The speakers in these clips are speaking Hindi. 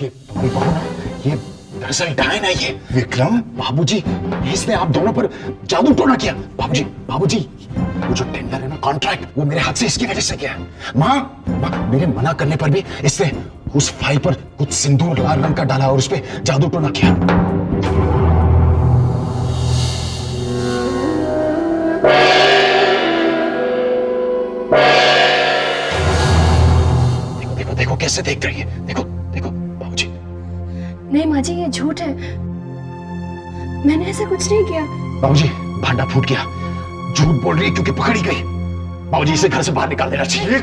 ये तुम्हारी बहू ना, ये दरअसल डायन है ये। विक्रम बाबूजी, इसने आप दोनों पर जादू टोना किया। बाबूजी बाबूजी, वो जो टेंडर है ना, कॉन्ट्रैक्ट, वो मेरे हाथ से इसकी वजह से किया है। माँ, मेरे मना करने पर भी इसने उस फाइल पर कुछ सिंदूर लाल रंग का डाला और उस पर जादू टोना किया। देखो देखो देखो कैसे देख रही है, देखो देखो बाबूजी। नहीं माँ जी, ये झूठ है, मैंने ऐसा कुछ नहीं किया। बाबूजी भांडा फूट गया, झूठ बोल रही है क्योंकि पकड़ी गई। बाबूजी इसे घर से बाहर निकाल देना चाहिए।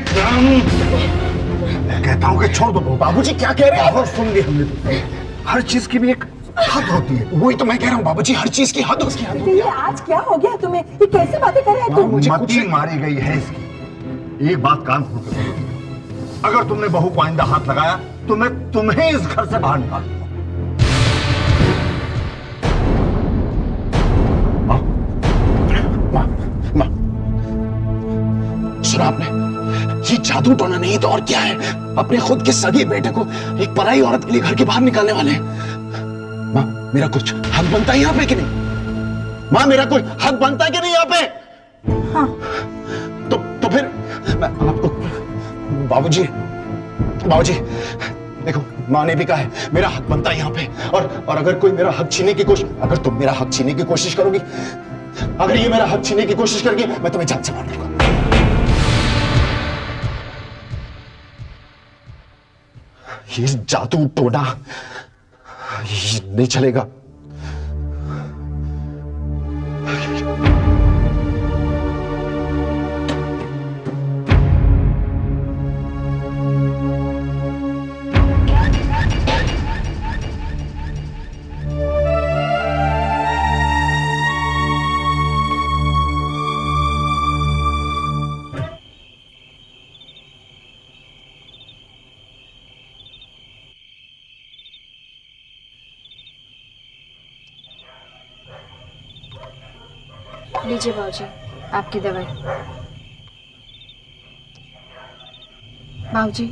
मैं कहता हूँ कि छोड़ दो। बाबूजी क्या कह रहे हैं? बहुत सुन ली हमने तो। हर चीज की भी एक हद होती है। वही तो मैं कह रहा हूँ बाबूजी, हर चीज की हद होती है। ये आज क्या हो गया तुम्हें? ये कैसे बातें कर रहे हो तुम? मुझे मती मारी गई है इसकी। एक बात कान खोल कर सुनो। अगर तुमने बहू को आइंदा हाथ लगाया तो मैं तुम्हें इस घर से बाहर निकाल दूंगा। सुना आपने? ये जादू टोना नहीं तो और क्या है? अपने खुद के सगे बेटे को एक पराई औरत के लिए घर के बाहर निकालने वाले हैं। माँ, मेरा कुछ हक बनता है यहाँ पे कि नहीं? माँ, मेरा कोई हक बनता है कि नहीं यहाँ पे? हाँ। तो फिर मैं आपको, बाबूजी बाबूजी देखो, माँ ने भी कहा है मेरा हक बनता है यहाँ पे। और अगर कोई मेरा हक छीनने की कोशिश, अगर तुम मेरा हक छीनने की कोशिश करोगी, अगर ये मेरा हक छीनने की कोशिश करेगी, मैं तुम्हें जान से मार दूंगा। ये जादू टोना ये नहीं चलेगा। लीजिए बाबूजी आपकी दवाई। बाबूजी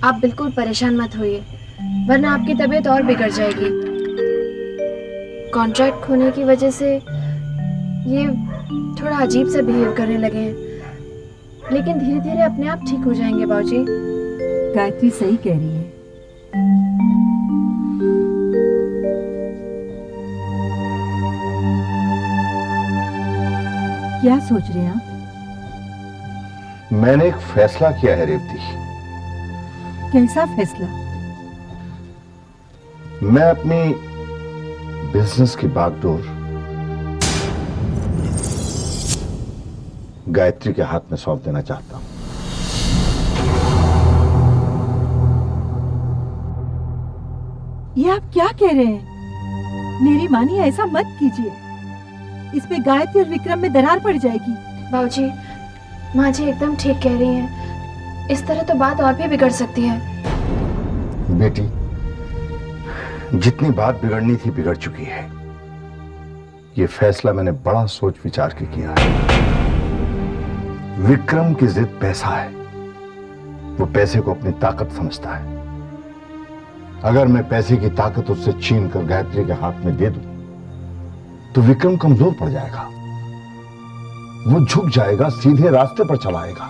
आप बिल्कुल परेशान मत होइए, वरना आपकी तबीयत और बिगड़ जाएगी। कॉन्ट्रैक्ट खोने की वजह से ये थोड़ा अजीब सा बिहेव करने लगे हैं, लेकिन धीरे धीरे अपने आप ठीक हो जाएंगे बाबूजी। गायत्री सही कह रही है। क्या सोच रहे हैं आप? मैंने एक फैसला किया है रेवती। कैसा फैसला? मैं अपनी बिजनेस की बागडोर गायत्री के हाथ में सौंप देना चाहता हूं। ये आप क्या कह रहे हैं? मेरी मानिए, ऐसा मत कीजिए। इसमें गायत्री और विक्रम में दरार पड़ जाएगी। बाबूजी माँ जी एकदम ठीक कह रही हैं, इस तरह तो बात और भी बिगड़ सकती है। बेटी, जितनी बात बिगड़नी थी बिगड़ चुकी है। यह फैसला मैंने बड़ा सोच विचार के किया है। विक्रम की जिद पैसा है, वो पैसे को अपनी ताकत समझता है। अगर मैं पैसे की ताकत उससे छीन कर गायत्री के हाथ में दे दूं तो विक्रम कमजोर पड़ जाएगा, वो झुक जाएगा, सीधे रास्ते पर चला आएगा।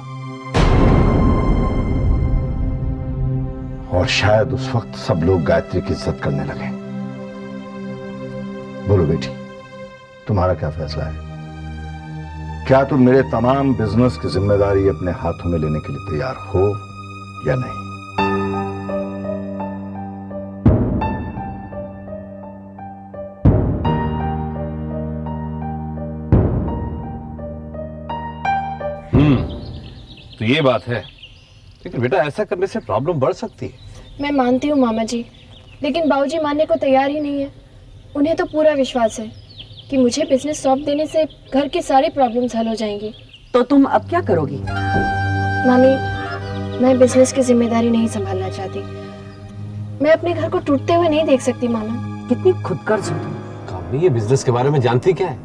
और शायद उस वक्त सब लोग गायत्री की इज्जत करने लगे। बोलो बेटी, तुम्हारा क्या फैसला है? क्या तुम मेरे तमाम बिजनेस की जिम्मेदारी अपने हाथों में लेने के लिए तैयार हो या नहीं? तो ये बात है, लेकिन बेटा ऐसा करने से प्रॉब्लम बढ़ सकती है। मैं मानती हूँ मामा जी, लेकिन बाबूजी मानने को तैयार ही नहीं है। उन्हें तो पूरा विश्वास है कि मुझे बिजनेस सौंप देने से घर की सारी प्रॉब्लम्स हल हो जाएंगी। तो तुम अब क्या करोगी? मामी, मैं बिजनेस की जिम्मेदारी नहीं संभालना चाहती। मैं अपने घर को टूटते हुए नहीं देख सकती मामा। कितनी खुदगर्ज हो तुम। कामनी, ये बिजनेस के बारे में जानती क्या है?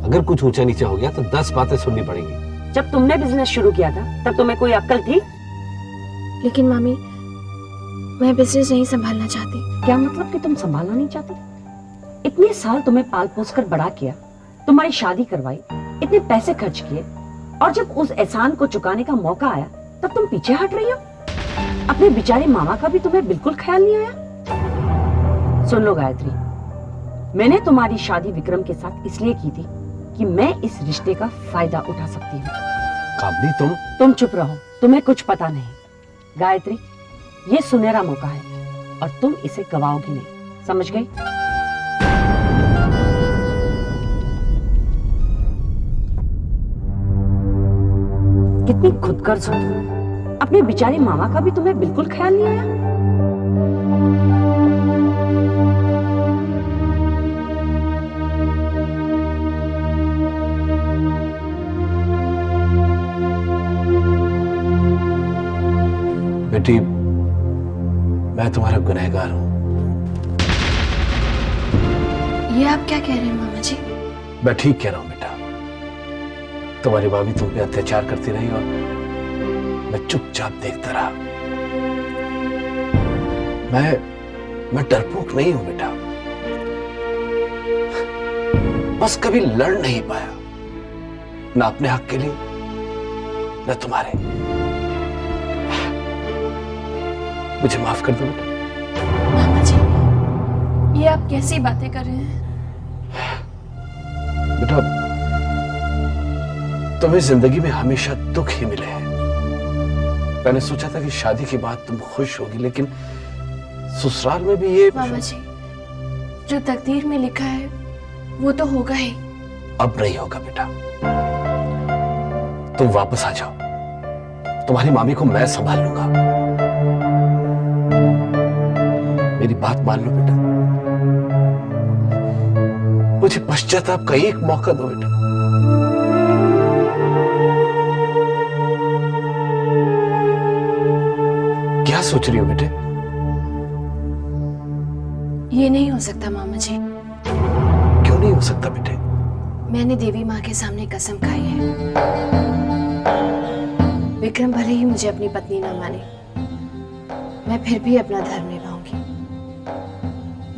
अगर कुछ ऊंचा नीचा हो गया तो 10 बातें सुननी पड़ेंगी। जब तुमने बिजनेस शुरू किया था तब तुम्हें कोई अक्ल थी? लेकिन मामी, मैं बिजनेस नहीं संभालना चाहती। क्या मतलब कि तुम संभालना नहीं चाहती? इतने साल तुम्हें पाल पोस कर बड़ा किया, तुम्हारी शादी करवाई, इतने पैसे खर्च किए, और जब उस एहसान को चुकाने का मौका आया तब तुम पीछे हट रही हो। अपने बेचारे मामा का भी तुम्हें बिल्कुल ख्याल नहीं आया। सुन लो गायत्री, मैंने तुम्हारी शादी विक्रम के साथ इसलिए की थी कि मैं इस रिश्ते का फायदा उठा सकती हूँ। कामनी तुम चुप रहो, तुम्हें कुछ पता नहीं। गायत्री, ये सुनहरा मौका है और तुम इसे गवाओगी नहीं, समझ गई? कितनी खुदगर्ज हो तुम। अपने बेचारे मामा का भी तुम्हें बिल्कुल ख्याल नहीं आया। बेटी, मैं तुम्हारा गुनहगार हूं। ये आप क्या कह रहे हैं मामा जी? मैं ठीक कह रहा हूं बेटा। तुम्हारी भाभी तुम पे अत्याचार करती रही और मैं चुपचाप देखता रहा। मैं डरपोक नहीं हूं बेटा, बस कभी लड़ नहीं पाया, ना अपने हक के लिए ना तुम्हारे। मुझे माफ कर दो बेटा। मामा जी, ये आप कैसी बातें कर रहे हैं? बेटा, तुम्हें जिंदगी में हमेशा दुख ही मिले हैं। मैंने सोचा था कि शादी के बाद तुम खुश होगी, लेकिन ससुराल में भी ये। मामा जी, जो तकदीर में लिखा है वो तो होगा ही। अब नहीं होगा बेटा, तुम वापस आ जाओ, तुम्हारी मामी को मैं संभाल लूंगा। मेरी बात मान लो बेटा, मुझे पश्चाताप का एक मौका दो बेटा। क्या सोच रही हो बेटे? ये नहीं हो सकता मामा जी। क्यों नहीं हो सकता बेटे? मैंने देवी माँ के सामने कसम खाई है, विक्रम भले ही मुझे अपनी पत्नी ना माने, मैं फिर भी अपना धर्म निभाऊंगी।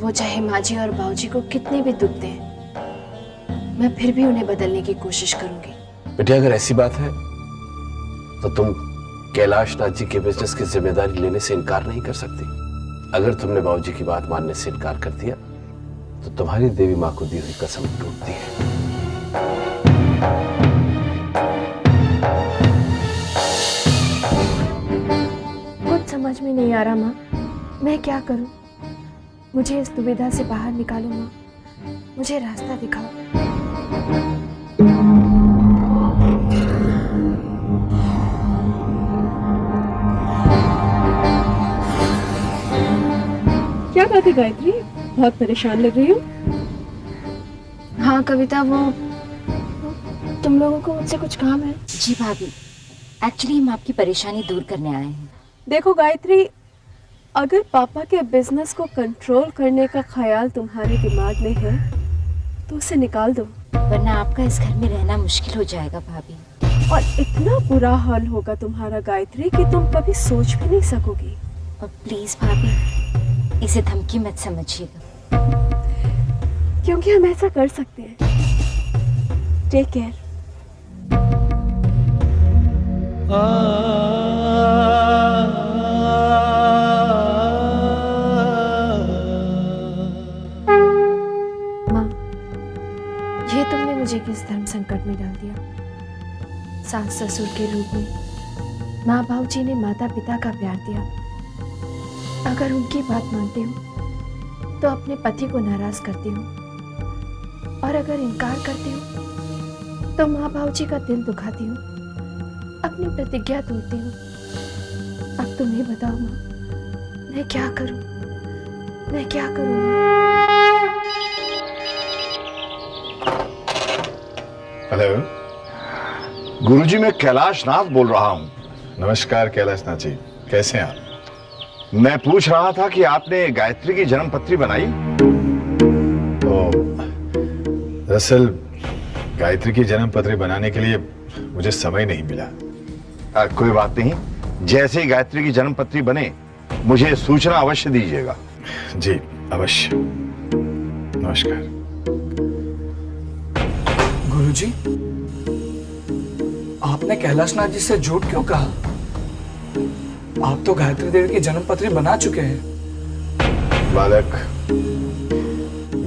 वो चाहे माँ जी और बाबूजी को कितने भी दुख दें, मैं फिर भी उन्हें बदलने की कोशिश करूंगी। बेटे, अगर ऐसी बात है तो तुम कैलाश नाथ जी के बिजनेस की जिम्मेदारी लेने से इनकार नहीं कर सकती। अगर तुमने बाबूजी की बात मानने से इनकार कर दिया तो तुम्हारी देवी माँ को दी हुई कसम टूटती है। कुछ समझ में नहीं आ रहा माँ, मैं क्या करूं? मुझे इस दुविधा से बाहर निकालो माँ, मुझे रास्ता दिखाओ। क्या बात है गायत्री, बहुत परेशान लग रही हो? हाँ कविता, वो तुम लोगों को मुझसे कुछ काम है? जी भाभी, एक्चुअली हम आपकी परेशानी दूर करने आए हैं। देखो गायत्री, अगर पापा के बिजनेस को कंट्रोल करने का ख्याल तुम्हारे दिमाग में है तो उसे निकाल दो, वरना आपका इस घर में रहना मुश्किल हो जाएगा भाभी। और इतना बुरा हाल होगा तुम्हारा गायत्री कि तुम कभी सोच भी नहीं सकोगी। और प्लीज भाभी, इसे धमकी मत समझिएगा, क्योंकि हम ऐसा कर सकते हैं। Take care. माँ, ये तुमने मुझे किस धर्म संकट में डाल दिया? सास ससुर के रूप में माँ बाबूजी ने माता पिता का प्यार दिया। अगर उनकी बात मानती हूँ तो अपने पति को नाराज करती हूँ, और अगर इनकार करती हूँ तो माँ बाबूजी का दिल दुखाती हूँ, अपनी प्रतिज्ञा तोड़ती हूँ। अब तुम ही बताओ माँ, मैं क्या करूँ? मैं क्या करूँ माँ? हेलो गुरुजी, मैं कैलाश नाथ बोल रहा हूँ। नमस्कार कैलाश नाथ जी, कैसे हैं आप? मैं पूछ रहा था कि आपने गायत्री की जन्म पत्री बनाई? दरअसल गायत्री की जन्म पत्री बनाने के लिए मुझे समय नहीं मिला। कोई बात नहीं, जैसे ही गायत्री की जन्म पत्री बने मुझे सूचना अवश्य दीजिएगा। जी अवश्य। नमस्कार। गुरुजी, आपने कैलाश नाथ जी से झूठ क्यों कहा? आप तो गायत्री देवी की जन्म पत्री बना चुके हैं। बालक,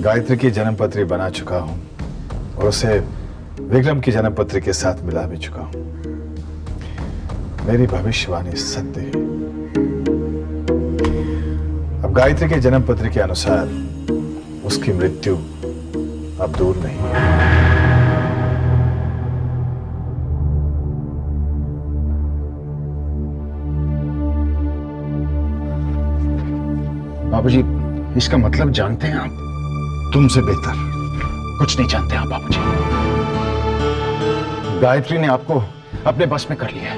गायत्री की जन्म पत्री बना चुका हूं और उसे विक्रम की जन्म पत्री के साथ मिला भी चुका हूं। मेरी भविष्यवाणी सत्य है। अब गायत्री के जन्म पत्र के अनुसार उसकी मृत्यु अब दूर नहीं है। बाबूजी, इसका मतलब जानते हैं आप? तुमसे बेहतर। कुछ नहीं जानते आप बाबूजी। गायत्री ने आपको अपने बस में कर लिया है।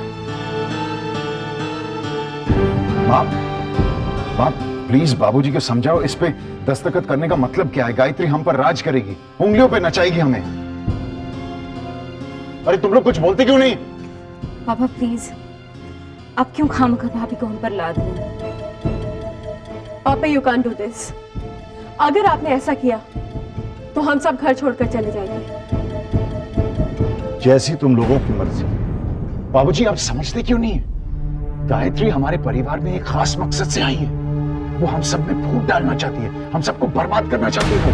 मां, प्लीज बाबूजी को समझाओ, इस पे दस्तखत करने का मतलब क्या है? गायत्री हम पर राज करेगी, उंगलियों पे नचाएगी हमें। अरे तुम लोग कुछ बोलते क्यों नहीं? पापा प्लीज, आप क्यों खामखा भाभी को हम पर लाद रहे हैं? पापा यू कैन डू दिस। अगर आपने ऐसा किया तो हम सब घर छोड़कर चले जाएंगे। जैसी तुम लोगों की मर्जी। बाबूजी आप समझते क्यों नहीं? गायत्री हमारे परिवार में एक खास मकसद से आई है। वो हम सब में फूट डालना चाहती है, हम सबको बर्बाद करना चाहती है।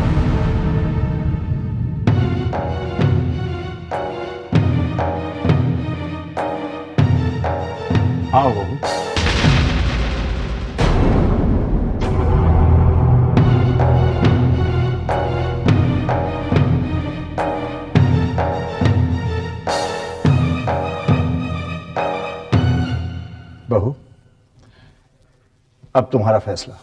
आओ बहू। बहू, अब तुम्हारा फैसला।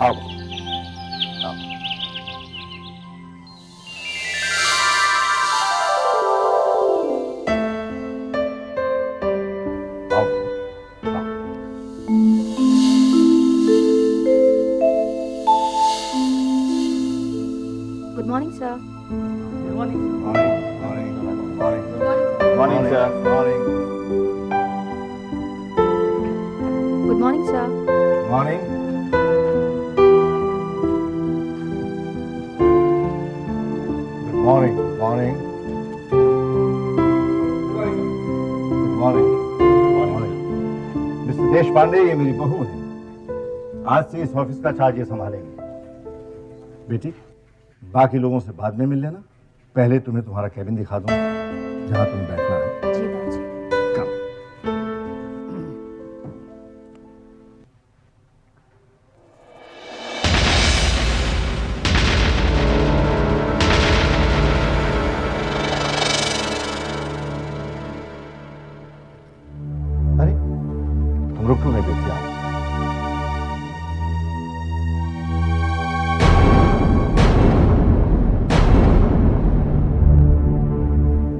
आओ आओ। आओ, आओ। Good morning sir. Morning, sir. Morning. Good morning sir. Morning. Morning. Good morning. Mister देश पांडे, ये मेरी बहू है। आज से इस ऑफिस का चार्ज ये संभालेंगे। बेटी, बाकी लोगों से बाद में मिल लेना। पहले तुम्हें तुम्हारा कैबिन दिखा दूं, जहां तुम्हें बैठना है। जी बाबूजी। कम। अरे, तुम रुक क्यों नहीं बेटी? आओ।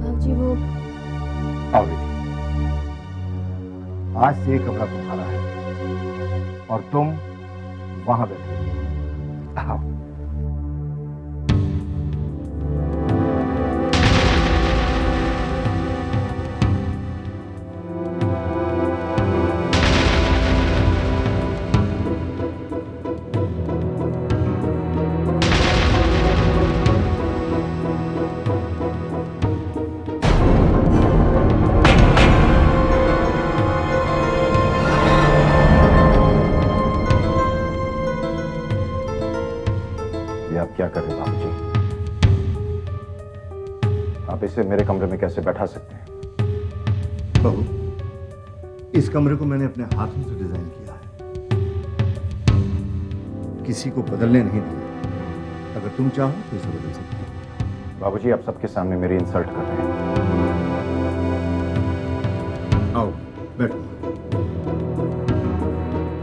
बाबूजी वो आओ बेटी। आज से ये कमरा तुम्हारा है और तुम वहां बैठो। आओ। ये आप क्या कर रहे हैं बाबूजी? आप इसे मेरे कमरे में कैसे बैठा सकते हैं? बहू, इस कमरे को मैंने अपने हाथों से डिजाइन किया है, किसी को बदलने नहीं दिया। अगर तुम चाहो तो इसे बदल सकते हो। बाबूजी, आप सबके सामने मेरी इंसल्ट कर रहे हैं। आओ बैठो।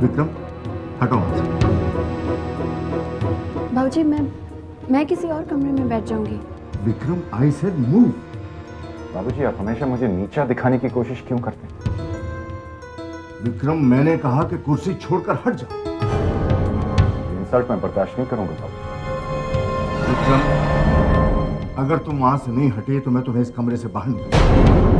विक्रम, हटाओ वहां से। बाबूजी मैं किसी और कमरे में बैठ जाऊंगी। Vikram, I said move. बाबूजी, आप हमेशा मुझे नीचा दिखाने की कोशिश क्यों करते हैं? विक्रम, मैंने कहा कि कुर्सी छोड़कर हट जाओ। इंसल्ट मैं बर्दाश्त नहीं करूंगा बाबू। विक्रम, अगर तुम वहां से नहीं हटे तो मैं तुम्हें इस कमरे से बाहर निकालूंगा।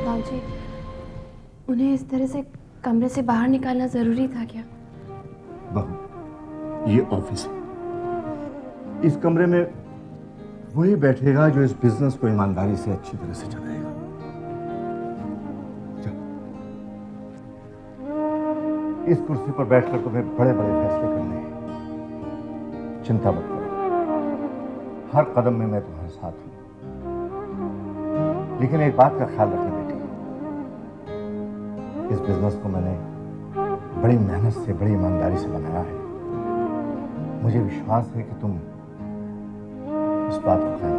बाबूजी, उन्हें इस तरह से कमरे से बाहर निकालना जरूरी था क्या? बहू, ये ऑफिस है। इस कमरे में वही बैठेगा जो इस बिजनेस को ईमानदारी से अच्छी तरह से चलाएगा। चलो। इस कुर्सी पर बैठकर तुम्हें बड़े बड़े फैसले करने हैं। चिंता मत करो, हर कदम में मैं तुम्हारे साथ हूं। लेकिन एक बात का ख्याल रखना बेटी, इस बिजनेस को मैंने बड़ी मेहनत से, बड़ी ईमानदारी से बनाया है। मुझे विश्वास है कि तुम इस बात को ख्याल